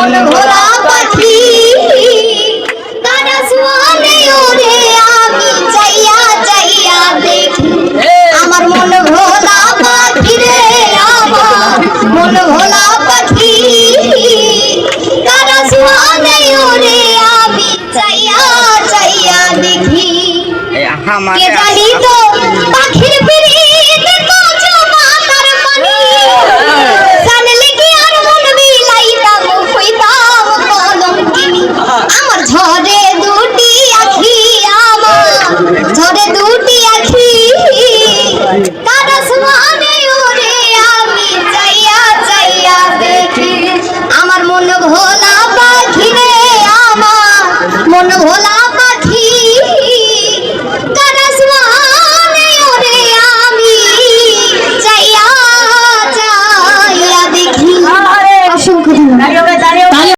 মন ভোলা পাখি কারা সোয়ানে ওরে আমি চাইয়া চাইয়া দেখি আমার মন ভোলা পাখি রে আমার মন ভোলা পাখি কারা সোয়ানে ওরে আমি চাইয়া চাইয়া দেখি কে জানি তো পাখির পিড়িতে তো জমাতার পানি জানলে কি আর মন বিলাইতাম কইতাম কলঙ্কিনী আমার ঝরে দুটি আখি আমার ঝরে দুটি আখি কারা সোয়ানে ওরে আমি চাইয়া চাইয়া দেখি আমার মন ভোলা পাখি রে আমার মন ভোলা